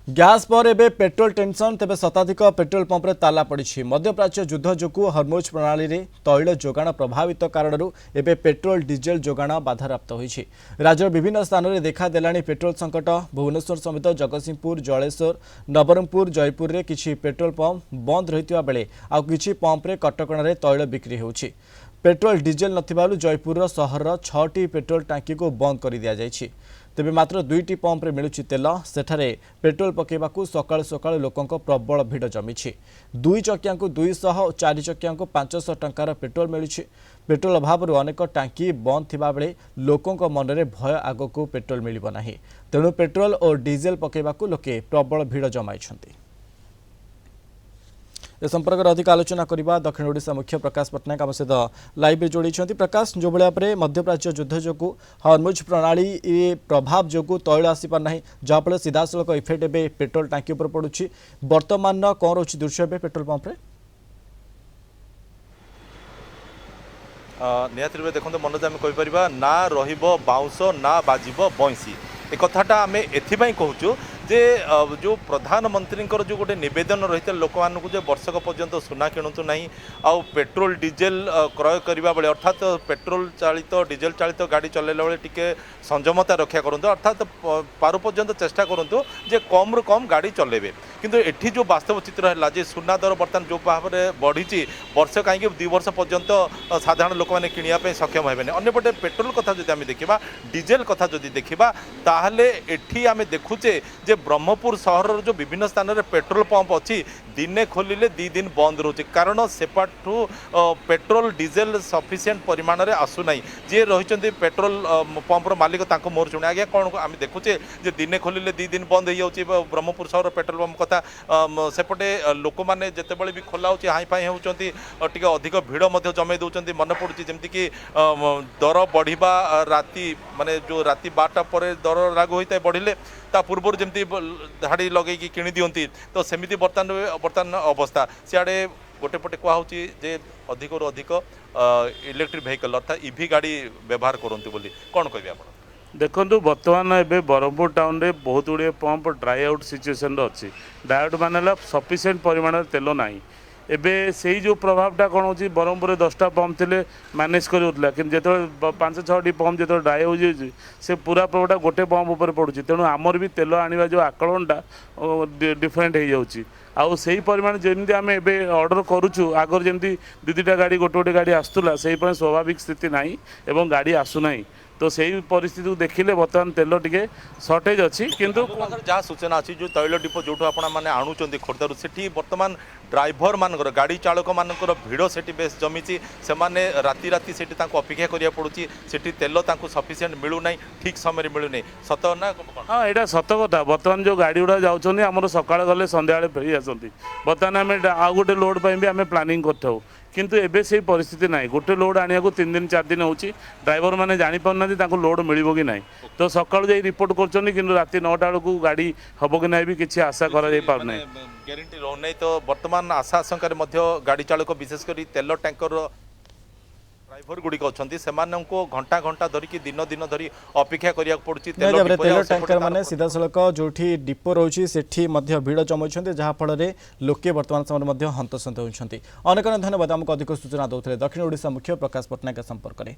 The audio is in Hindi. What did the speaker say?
ग्यास पर एबे पेट्रोल टेंशन तेबे शताधिक पेट्रोल पंप रे ताला पड़ी मध्यप्राच्य युद्ध जो हरमुज प्रणाली रे तैल जोगाण प्रभावित कारण एबे पेट्रोल डीजेल जोगाण बाधाप्राप्त होईछि। राज्यर विभिन्न स्थान में देखा देलानी पेट्रोल संकट। भुवनेश्वर समेत जगतसिंहपुर, जलेश्वर, नवरंगपुर, जयपुर रे किछि पेट्रोल पंप बंद रहितबा बेले आ किछि पंप रे कटकणा रे तैल बिक्री होउछि। पेट्रोल डीजेल नथिबारु जयपुर सहर 6टी पेट्रोल टांकी को बंद कर दिया जायछि। तेबे मात्र 2टी पंप रे मिलुछि तेल। सेठारे पेट्रोल पकेबाकू सकाळ सकाळ लोकंक प्रबल भिड़ जमिछि। 2 चकिया को 200 और 4 चकिया को 500 टंकार पेट्रोल मिलुछि। पेट्रोल अभाव अनेक टांकी बंद थिबा बेले लोकंक मनरे भय आगको पेट्रोल मिलिबो नाही। तेणु पेट्रोल और डीजेल पकेबाकू लोके प्रबल भिड़ जमाइछन्ति। ए संपर्क में अधिक आलोचना करबा दक्षिण ओडिशा मुख्य प्रकाश पट्टनायक आम सहित लाइव जोड़ी। प्रकाश, जो भाई मध्यप्राच्य युद्ध जो हरमुज प्रणाली प्रभाव जो तैल आसी पार ना जहाँफल सीधा सड़क इफेक्ट ए पेट्रोल टांकी उपर पड़ुछि। बर्तमान कौन रोचे दृश्य ए पेट्रोल पंप रे? निहत रूप देखते मनोज आम कहीपर ना बाउंस ना बाजिब बंसी। एक कथाटा आम एपाई कहूँ जे जो प्रधानमंत्री जो गोटे नवेदन रही है लोक मानू जो वर्षक पर्यंत सुना किणुतु ना आउ पेट्रोल डीजेल क्रय करने बेले अर्थात पेट्रोल चालित डीजेल चालित गाड़ी चलैला बेले टिके संयमता रक्षा करूँ अर्थात पारु पर्यंत चेष्टा करूँ जे कम रु कम गाड़ी चलेबे। किंतु एठी जो वास्तव चित्र है जे सुना दर बर्तमान जो भाव में बढ़ी वर्ष कहीं 2 वर्ष पर्यंत साधारण लोक मैंने किणापी सक्षम हेबेनि। अन्यपटे पेट्रोल कथा जो आम देखा डीजेल कथा जो देखा ताहले एठी आम देखुचे जे ब्रह्मपुर सहर जो विभिन्न स्थान में पेट्रोल पंप अच्छी दिने खोलिले 2 दिन बंद रोचे कारण सेपाठू पेट्रोल डीजेल सफिसीयंट परिमाण में आसुना। जी रही पेट्रोल पंपर मालिक मोर शुणे आज्ञा कौन आम देखुचे जे दिने खोलिले 2 दिन बंद हो ब्रह्मपुर सहर पेट्रोल पंप कथा सेपटे लोक मैंने जितेबाला भी खोला हो हाई फाई होती अधिक भिड़ जमे दौरान मन पड़ुची जमीक दर बढ़ा राति माने जो राति 12टा पर दर लागू होता है बढ़िले ता पूर्व जमी धाड़ी लगे किणी दिंती तो सेमती बर्तमान अवस्था सियाड़े गोटे पटे कहुच्छी जे अधिक अधिक इलेक्ट्रिक वेहिकल अर्थात ईवी गाड़ी व्यवहार करते बोली कौन कहे आप? देखो बर्तमान एवं ब्रह्मपुर टाउन रे बहुत गुड़े पंप ड्राई आउट सिचुएसन अच्छी। ड्राई आउट मान सफिसीयंट परिमाण तेल ना एबे से जो प्रभावटा कौन हो ब्रह्मपुर 10टा पंप थे मैनेज करूला कि जो 5-6टी पंप जो ड्राई हो से पूरा प्रभावटा गोटे पंप उपर पड़ुଛି। तेणु आमर भी तेल आने जो आकलनटा डिफरेंट हो जाऊँगी आउ से परिमाण जमी आम एवं अर्डर करुचु आगर जमी 2-2टा गाड़ी गोटे गाड़ी आसूला से स्वाभाविक स्थिति ना एवं गाड़ी आसुना तो सही परिस्थिति को देखिले बर्तमान तेल टिके सर्टेज अच्छी। किंतु जहाँ सूचना अच्छी जो तैल डिपो जो आपने आणुंट खोर्धारू से बर्तमान ड्राइभर मानकर गाड़ी चालक मानकर भिड़ से बेस जमी से राति राति से अपेक्षा करा पड़ी से तेल सफिसीयंट मिलूना ठीक समय मिलूना सत ना? हाँ यहाँ सत कथा। बर्तमान जो गाड़ी गुड़ा जाऊँच आम सका गले सन्ध्या फेरी आसती बर्तमान आम आउ गोटे लोड भी आम प्लानिंग कर किंतु एबे से परिस्थिति ना गोटे लोड आने को 3 दिन 4 दिन होची ड्राइवर मैंने जापारना लोड मिल कि ना तो सका रिपोर्ट कर राति 9टा बेलू गाड़ी हम कि ना भी किसी आशा कर गारंटी रोना तो बर्तमान आशा आशंकार गाड़ी चालक विशेषकर तेल टैंकर ड्राइभर गुड़िक अच्छा से घंटा घंटा धरिकी दिन दिन धरी अपेक्षा करा पड़ी तेल टैंकर मैंने सीधा सड़क जो डिपो रोचे से भिड़ जमाई जहाँफल लोके बर्तमान समय हंतसंत होती। अनेक धन्यवाद आमको अधिक सूचना दौते दक्षिण ओडिशा मुख्य प्रकाश पट्टनायक संपर्क में।